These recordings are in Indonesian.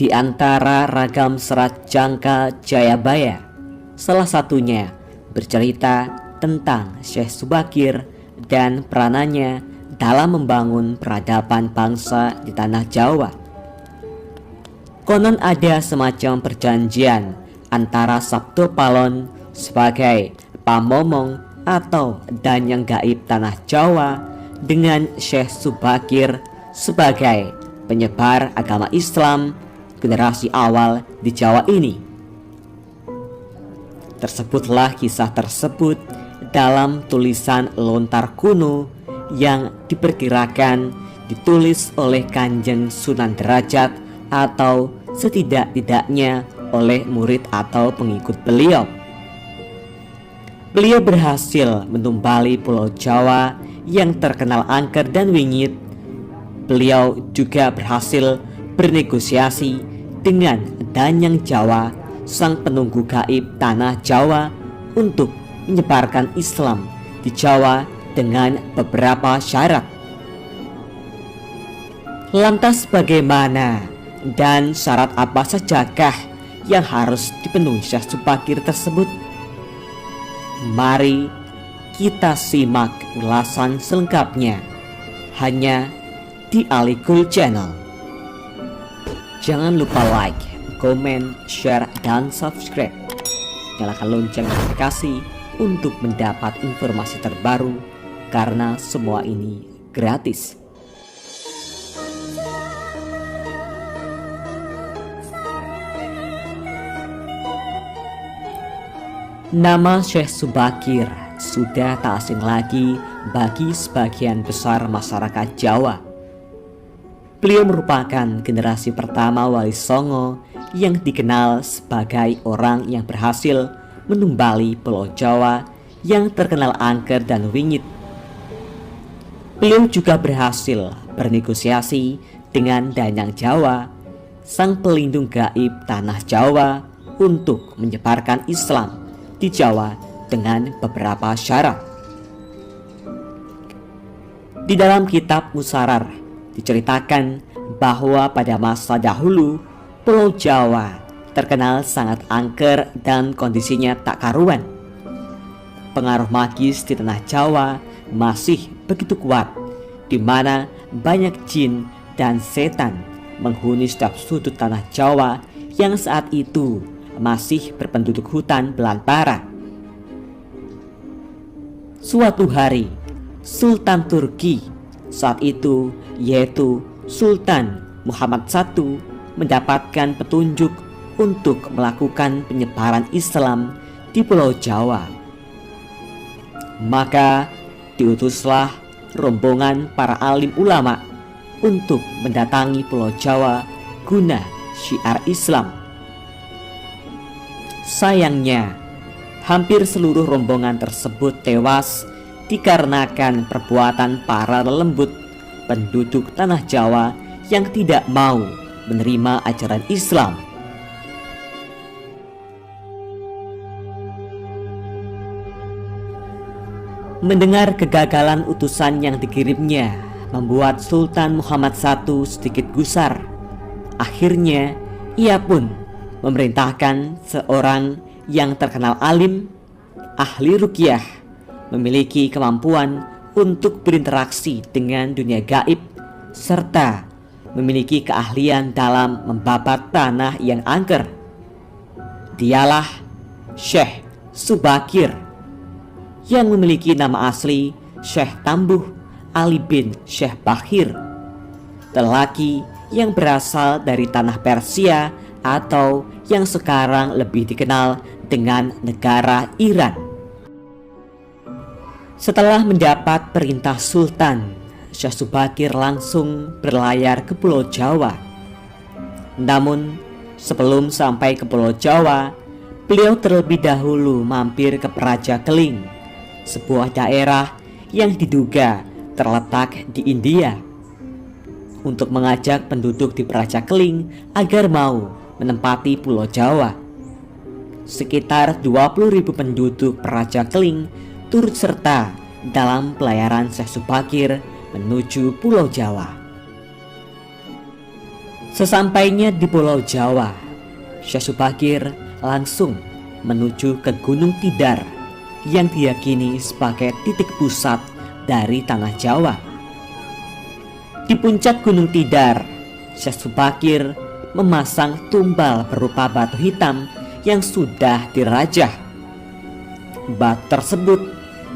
Di antara ragam serat jangka Jayabaya, salah satunya bercerita tentang Syekh Subakir dan peranannya dalam membangun peradaban bangsa di tanah Jawa. Konon ada semacam perjanjian antara Sabto Palon sebagai pamomong atau danyang gaib tanah Jawa dengan Syekh Subakir sebagai penyebar agama Islam generasi awal di Jawa ini. Tersebutlah kisah tersebut dalam tulisan lontar kuno yang diperkirakan ditulis oleh Kanjeng Sunan Derajat atau setidak-tidaknya oleh murid atau pengikut beliau. Beliau berhasil menumbali Pulau Jawa yang terkenal angker dan wingit. Beliau juga berhasil bernegosiasi dengan Danyang Jawa, sang penunggu gaib tanah Jawa, untuk menyebarkan Islam di Jawa dengan beberapa syarat. Lantas bagaimana dan syarat apa sajakah yang harus dipenuhi Syekh Subakir tersebut? Mari kita simak ulasan selengkapnya hanya di Alikul Channel. Jangan lupa like, komen, share, dan subscribe. Nyalakan lonceng notifikasi untuk mendapat informasi terbaru, karena semua ini gratis. Nama Syekh Subakir sudah tak asing lagi bagi sebagian besar masyarakat Jawa. Beliau merupakan generasi pertama Wali Songo yang dikenal sebagai orang yang berhasil menumbali Pulau Jawa yang terkenal angker dan wingit. Beliau juga berhasil bernegosiasi dengan Danyang Jawa, sang pelindung gaib tanah Jawa, untuk menyebarkan Islam di Jawa dengan beberapa syarat. Di dalam kitab Musarar diceritakan bahwa pada masa dahulu Pulau Jawa terkenal sangat angker dan kondisinya tak karuan. Pengaruh magis di tanah Jawa masih begitu kuat, di mana banyak jin dan setan menghuni setiap sudut tanah Jawa yang saat itu masih berpenduduk hutan belantara. Suatu hari, Sultan Turki saat itu, yaitu Sultan Muhammad I, mendapatkan petunjuk untuk melakukan penyebaran Islam di Pulau Jawa. Maka diutuslah rombongan para alim ulama untuk mendatangi Pulau Jawa guna syiar Islam. Sayangnya, hampir seluruh rombongan tersebut tewas dikarenakan perbuatan para lelembut penduduk tanah Jawa yang tidak mau menerima ajaran Islam. Mendengar kegagalan utusan yang dikirimnya membuat Sultan Muhammad I sedikit gusar. Akhirnya ia pun memerintahkan seorang yang terkenal alim, ahli ruqyah, memiliki kemampuan untuk berinteraksi dengan dunia gaib, serta memiliki keahlian dalam membabat tanah yang angker. Dialah Syekh Subakir, yang memiliki nama asli Syekh Tambuh Ali bin Syekh Bakhir, lelaki yang berasal dari tanah Persia atau yang sekarang lebih dikenal dengan negara Iran. Setelah mendapat perintah Sultan, Syekh Subakir langsung berlayar ke Pulau Jawa. Namun sebelum sampai ke Pulau Jawa, beliau terlebih dahulu mampir ke Praja Keling, sebuah daerah yang diduga terletak di India, untuk mengajak penduduk di Praja Keling agar mau menempati Pulau Jawa. sekitar 20.000 penduduk Praja Keling turut serta dalam pelayaran Syekh Subakir menuju Pulau Jawa. Sesampainya di Pulau Jawa, Syekh Subakir langsung menuju ke Gunung Tidar yang diyakini sebagai titik pusat dari tanah Jawa. Di puncak Gunung Tidar, Syekh Subakir memasang tumbal berupa batu hitam yang sudah dirajah. Batu tersebut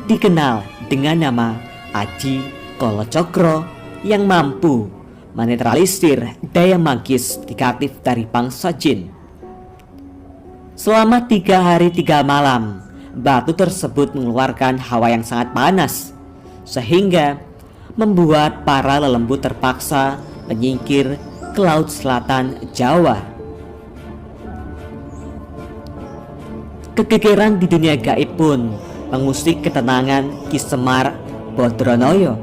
dikenal dengan nama Aji Kolocokro yang mampu menetralisir daya magis negatif dari bangsa jin. Selama 3 hari 3 malam, batu tersebut mengeluarkan hawa yang sangat panas, sehingga membuat para lelembut terpaksa menyingkir ke laut selatan Jawa. Kegegeran di dunia gaib pun mengusik ketenangan Ki Semar Bodronoyo,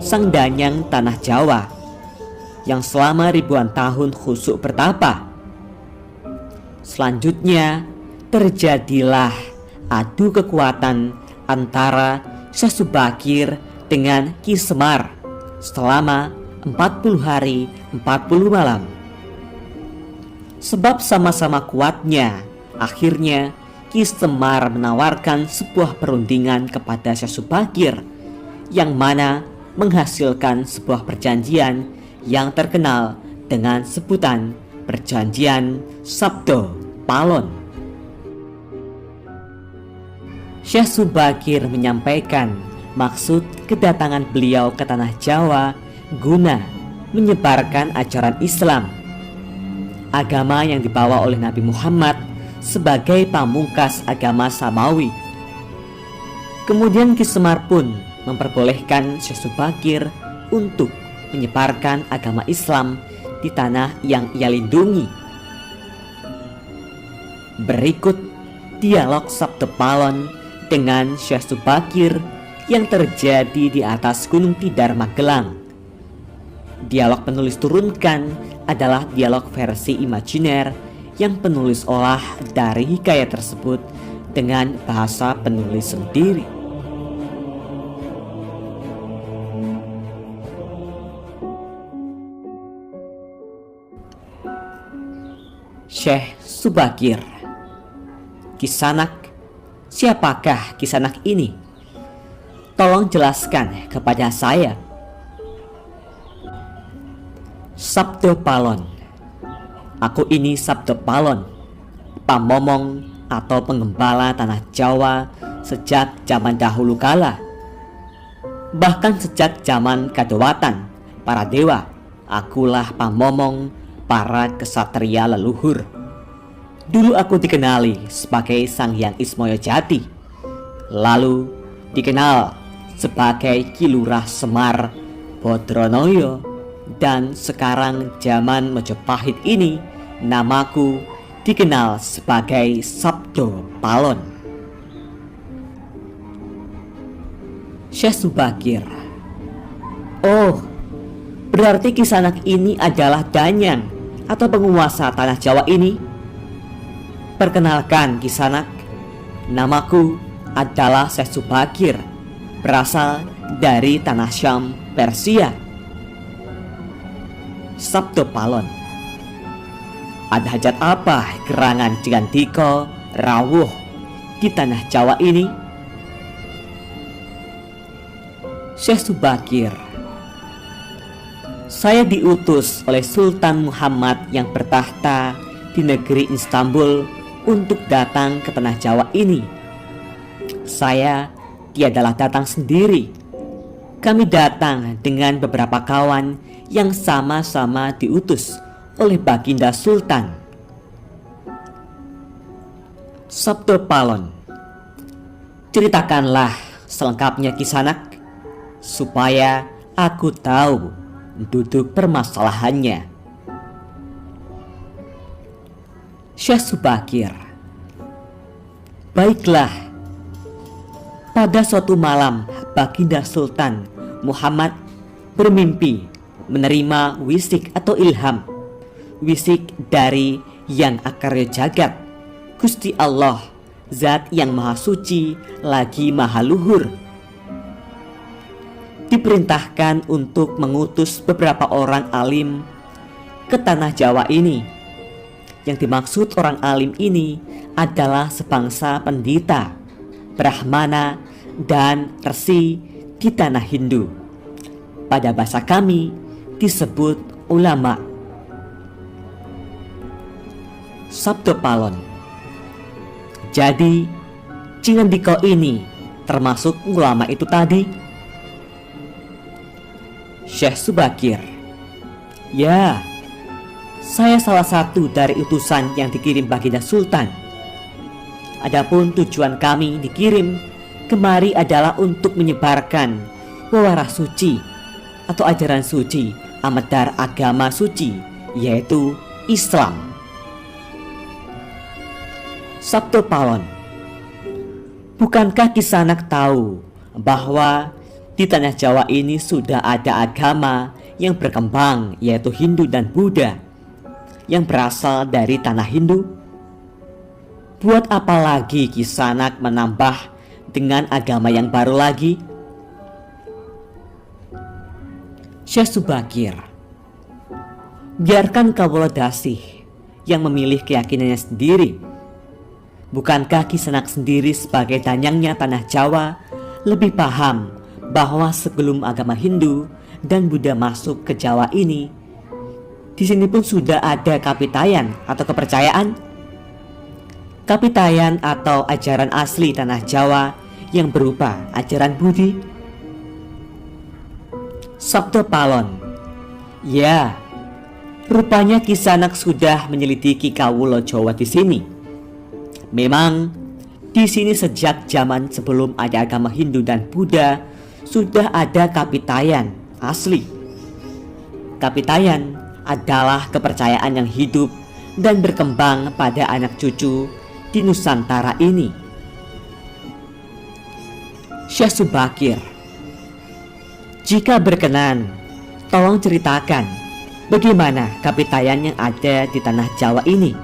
sang danyang tanah Jawa, yang selama ribuan tahun khusyuk bertapa. Selanjutnya terjadilah adu kekuatan antara Syekh Subakir dengan Ki Semar selama 40 hari 40 malam. Sebab sama-sama kuatnya, akhirnya Ki Semar menawarkan sebuah perundingan kepada Syekh Subakir, yang mana menghasilkan sebuah perjanjian yang terkenal dengan sebutan Perjanjian Sabdo Palon. Syekh Subakir menyampaikan maksud kedatangan beliau ke tanah Jawa guna menyebarkan ajaran Islam, agama yang dibawa oleh Nabi Muhammad sebagai pamungkas agama Samawi. Kemudian Ki Semar pun memperbolehkan Syekh Subakir untuk menyebarkan agama Islam di tanah yang ia lindungi. Berikut dialog Sabdo Palon dengan Syekh Subakir yang terjadi di atas Gunung Tidar, Magelang. Dialog penulis turunkan adalah dialog versi imajiner yang penulis olah dari hikayat tersebut dengan bahasa penulis sendiri. Syekh Subakir. Kisanak, siapakah Kisanak ini? Tolong jelaskan kepada saya. Sabdo Palon. Aku ini Sabdo Palon, pamomong atau penggembala tanah Jawa sejak zaman dahulu kala. Bahkan sejak zaman Kadewatan, para dewa, akulah pamomong para kesatria leluhur. Dulu aku dikenali sebagai Sang Hyang Ismoyo Jati, lalu dikenal sebagai Ki Lurah Semar Bodronoyo, dan sekarang zaman Majapahit ini namaku dikenal sebagai Sabdo Palon. Syekh Subakir. Oh, berarti Kisanak ini adalah danyang atau penguasa tanah Jawa ini? Perkenalkan Kisanak, namaku adalah Syekh Subakir, berasal dari tanah Syam, Persia. Sabdo Palon. Ada hajat apa gerangan Jigantiko rawuh di tanah Jawa ini? Syekh Subakir. Saya diutus oleh Sultan Muhammad yang bertahta di negeri Istanbul untuk datang ke tanah Jawa ini. Saya tiadalah datang sendiri. Kami datang dengan beberapa kawan yang sama-sama diutus oleh Baginda Sultan. Sabdo Palon. Ceritakanlah selengkapnya Kisanak, supaya aku tahu duduk permasalahannya. Syekh Subakir. Baiklah. Pada suatu malam, Baginda Sultan Muhammad bermimpi menerima wisik atau ilham, wisik dari Yang Akarya Jagat, Gusti Allah, Zat yang Maha Suci lagi Maha Luhur. Diperintahkan untuk mengutus beberapa orang alim ke tanah Jawa ini. Yang dimaksud orang alim ini adalah sebangsa pendeta, brahmana, dan resi di tanah Hindu. Pada bahasa kami disebut ulama. Sabdo Palon. Jadi Cingendiko ini termasuk ulama itu tadi? Syekh Subakir. Ya, saya salah satu dari utusan yang dikirim Baginda Sultan. Adapun tujuan kami dikirim kemari adalah untuk menyebarkan wewarah suci atau ajaran suci amedar agama suci, yaitu Islam. Sabdo Palon. Bukankah Kisanak tahu bahwa di tanah Jawa ini sudah ada agama yang berkembang, yaitu Hindu dan Buddha, yang berasal dari tanah Hindu? Buat apa lagi Kisanak menambah dengan agama yang baru lagi? Syekh Subakir. Biarkan Kawula Dasih yang memilih keyakinannya sendiri. Bukankah Kisanak sendiri sebagai danyangnya tanah Jawa lebih paham bahwa sebelum agama Hindu dan Buddha masuk ke Jawa ini, di sini pun sudah ada kapitayan atau kepercayaan? Kapitayan atau ajaran asli tanah Jawa yang berupa ajaran Budi. Sabdo Palon. Ya, rupanya Kisanak sudah menyelidiki Kawula Jawa di sini. Memang di sini sejak zaman sebelum ada agama Hindu dan Buddha sudah ada kapitayan asli. Kapitayan adalah kepercayaan yang hidup dan berkembang pada anak cucu di Nusantara ini. Syekh Subakir. Jika berkenan, tolong ceritakan bagaimana kapitayan yang ada di tanah Jawa ini.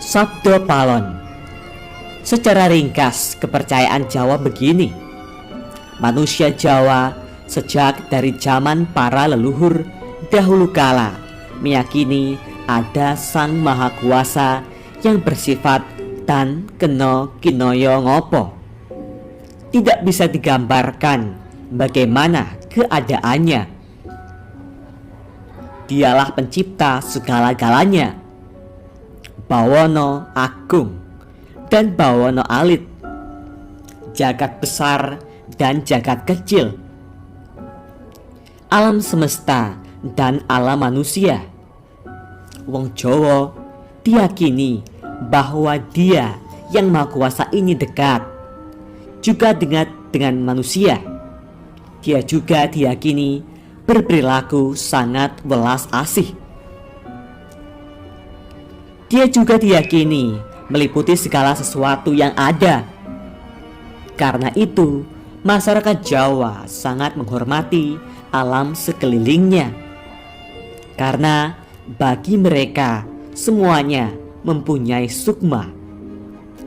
Sabdo Palon. Secara ringkas, kepercayaan Jawa begini. Manusia Jawa sejak dari zaman para leluhur dahulu kala meyakini ada Sang Maha Kuasa yang bersifat tan keno kinoyo ngopo. Tidak bisa digambarkan bagaimana keadaannya. Dialah pencipta segala-galanya. Bawono Agung dan Bawono Alit, jagat besar dan jagat kecil, alam semesta dan alam manusia. Wong Jawa diyakini bahwa Dia yang Maha Kuasa ini dekat juga dengan manusia. Dia juga diyakini berperilaku sangat welas asih. Dia juga diyakini meliputi segala sesuatu yang ada. Karena itu, masyarakat Jawa sangat menghormati alam sekelilingnya. Karena bagi mereka semuanya mempunyai sukma.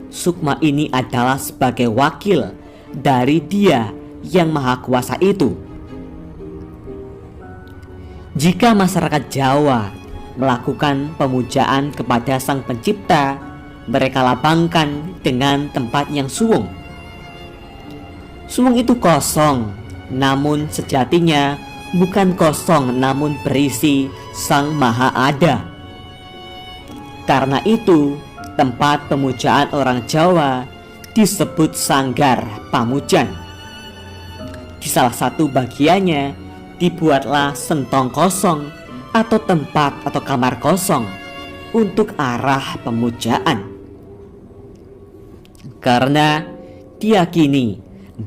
Sukma ini adalah sebagai wakil dari Dia yang Maha Kuasa itu. Jika masyarakat Jawa melakukan pemujaan kepada Sang Pencipta, mereka lapangkan dengan tempat yang suwung. Suwung itu kosong, namun sejatinya bukan kosong, namun berisi Sang Maha Ada. Karena itu, tempat pemujaan orang Jawa disebut Sanggar Pamujan. Di salah satu bagiannya dibuatlah sentong kosong atau tempat atau kamar kosong untuk arah pemujaan. Karena diyakini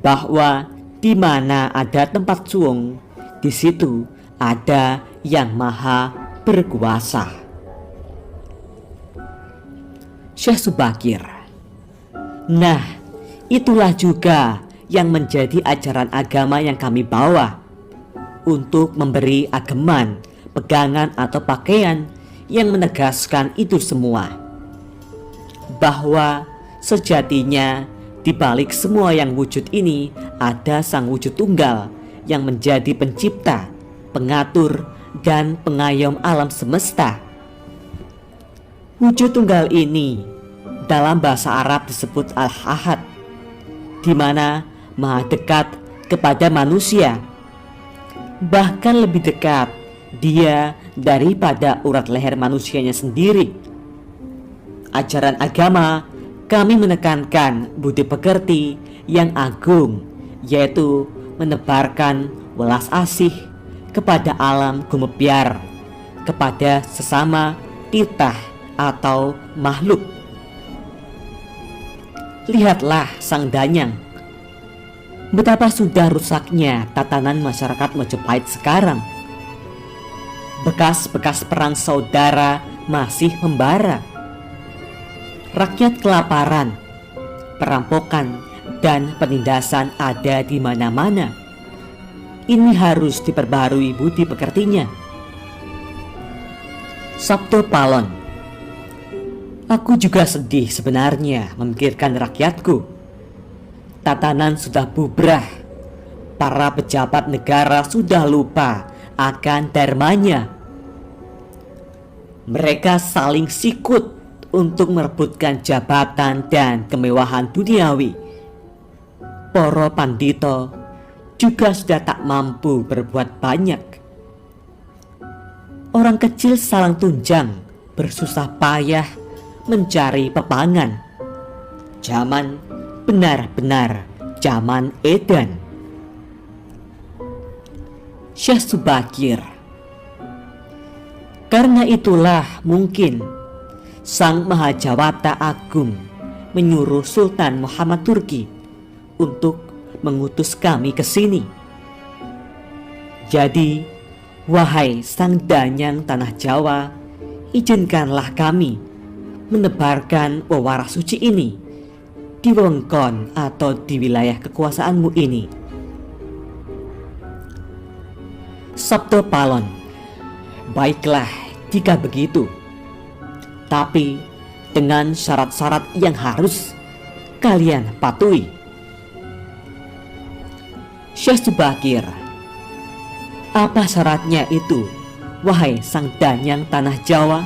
bahwa di mana ada tempat suwung, di situ ada yang maha berkuasa. Syekh Subakir. Nah, itulah juga yang menjadi ajaran agama yang kami bawa untuk memberi ageman, pegangan atau pakaian yang menegaskan itu semua. bahwa sejatinya di balik semua yang wujud ini ada Sang Wujud Tunggal yang menjadi pencipta, pengatur, dan pengayom alam semesta. Wujud tunggal ini dalam bahasa Arab disebut Al-Ahad, di mana maha dekat kepada manusia. Bahkan lebih dekat dia daripada urat leher manusianya sendiri. Ajaran agama kami menekankan budi pekerti yang agung, yaitu menebarkan welas asih kepada alam gumebyar, kepada sesama titah atau makhluk. Lihatlah Sang Danyang, betapa sudah rusaknya tatanan masyarakat Majapahit sekarang. Bekas-bekas perang saudara masih membara. Rakyat kelaparan, perampokan, dan penindasan ada di mana-mana. Ini harus diperbarui budi pekertinya. Sabto Palon. Aku juga sedih sebenarnya memikirkan rakyatku. Tatanan sudah bubrah. Para pejabat negara sudah lupa akan dharmanya. Mereka saling sikut untuk merebutkan jabatan dan kemewahan duniawi. Para pandito juga sudah tak mampu berbuat banyak. Orang kecil salang tunjang bersusah payah mencari pepangan. Zaman benar-benar zaman edan. Syekh Subakir. Karena itulah mungkin Sang Mahajawata Agung menyuruh Sultan Muhammad Turki untuk mengutus kami ke sini. Jadi, wahai Sang Danyang Tanah Jawa, izinkanlah kami menebarkan wewarah suci ini di wewengkon atau di wilayah kekuasaanmu ini. Sabto Palon. Baiklah jika begitu, tapi dengan syarat-syarat yang harus kalian patuhi. Syekh Subakir. Apa syaratnya itu, wahai Sang Danyang Tanah Jawa?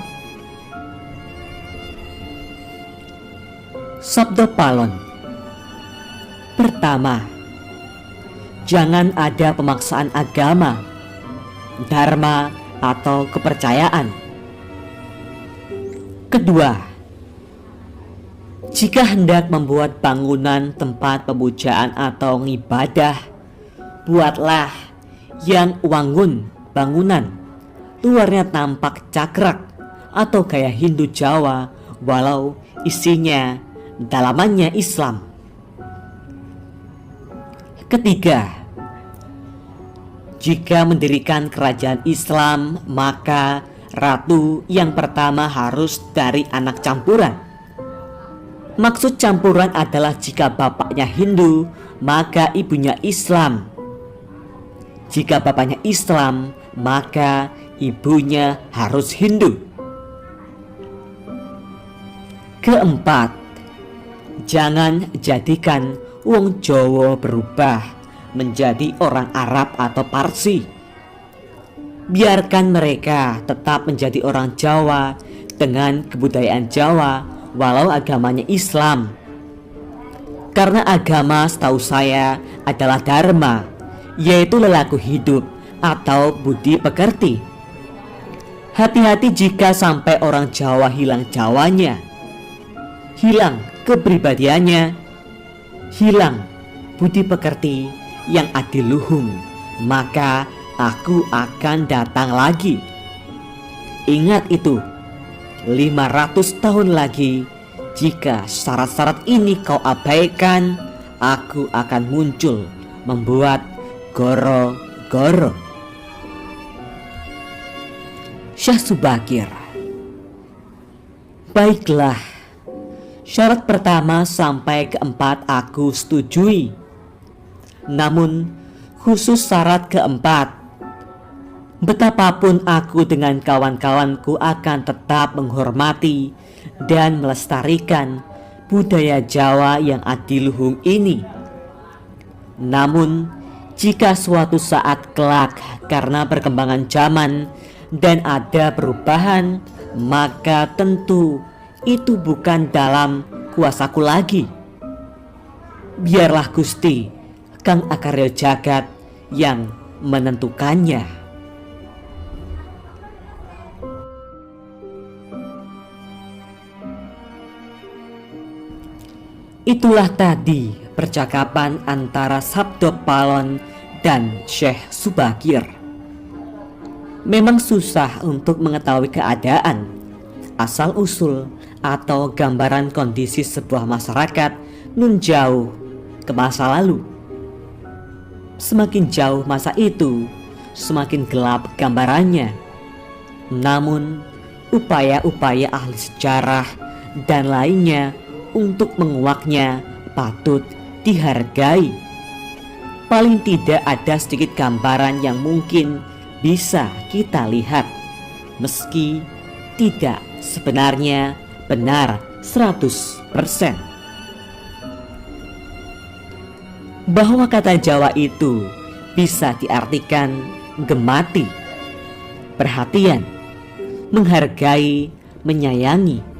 Sabto Palon. Pertama, jangan ada pemaksaan agama, dharma, atau kepercayaan. Kedua, jika hendak membuat bangunan tempat pemujaan atau ngibadah, buatlah yang wangun bangunan, luarnya tampak cakrak atau gaya Hindu Jawa, walau isinya dalamannya Islam. Ketiga, jika mendirikan kerajaan Islam, maka ratu yang pertama harus dari anak campuran. Maksud campuran adalah jika bapaknya Hindu, maka ibunya Islam. Jika bapaknya Islam, maka ibunya harus Hindu. Keempat, jangan jadikan wong Jawa berubah menjadi orang Arab atau Parsi. Biarkan mereka tetap menjadi orang Jawa dengan kebudayaan Jawa walau agamanya Islam. Karena agama setahu saya adalah dharma, yaitu lelaku hidup atau budi pekerti. Hati-hati jika sampai orang Jawa hilang Jawanya, hilang kepribadiannya, hilang budi pekerti yang adiluhung, maka aku akan datang lagi. Ingat itu, 500 tahun lagi, jika syarat-syarat ini kau abaikan, aku akan muncul membuat goro-goro. Syekh Subakir. Baiklah, syarat pertama sampai keempat aku setujui. Namun khusus syarat keempat, Betapapun aku dengan kawan-kawanku akan tetap menghormati dan melestarikan budaya Jawa yang adiluhung ini. Namun, jika suatu saat kelak karena perkembangan zaman dan ada perubahan, maka tentu itu bukan dalam kuasaku lagi. Biarlah Gusti Kang Akarya Jagat yang menentukannya. Itulah tadi percakapan antara Sabdo Palon dan Syekh Subakir. Memang susah untuk mengetahui keadaan, asal-usul, atau gambaran kondisi sebuah masyarakat nun jauh ke masa lalu. Semakin jauh masa itu, semakin gelap gambarannya. Namun, upaya-upaya ahli sejarah dan lainnya untuk menguaknya patut dihargai. Paling tidak ada sedikit gambaran yang mungkin bisa kita lihat, meski tidak sebenarnya benar 100%. Bahwa kata Jawa itu bisa diartikan gemati, perhatian, menghargai, menyayangi.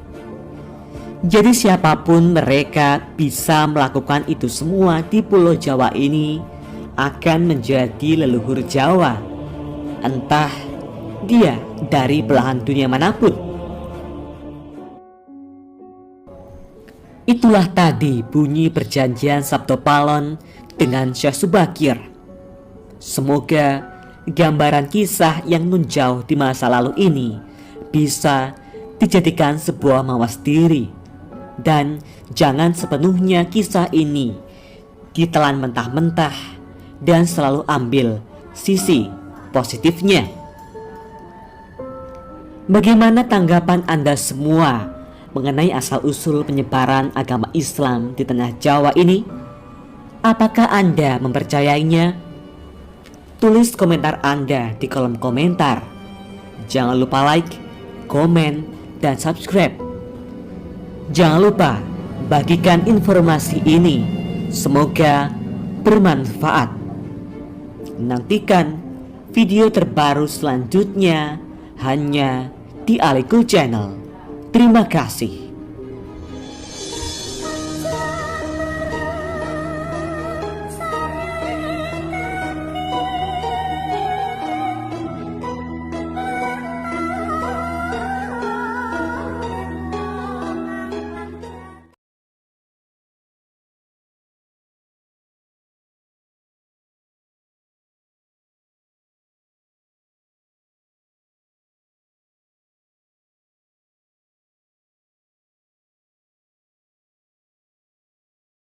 Jadi siapapun mereka bisa melakukan itu semua di Pulau Jawa ini akan menjadi leluhur Jawa, entah dia dari belahan dunia manapun. Itulah tadi bunyi perjanjian Sabdo Palon dengan Syekh Subakir. Semoga gambaran kisah yang nun jauh di masa lalu ini bisa dijadikan sebuah mawas diri. Dan jangan sepenuhnya kisah ini ditelan mentah-mentah dan selalu ambil sisi positifnya. Bagaimana tanggapan Anda semua mengenai asal-usul penyebaran agama Islam di tanah Jawa ini? Apakah Anda mempercayainya? Tulis komentar Anda di kolom komentar. Jangan lupa like, komen, dan subscribe. Jangan lupa bagikan informasi ini, semoga bermanfaat. Nantikan video terbaru selanjutnya hanya di Aliku Channel. Terima kasih.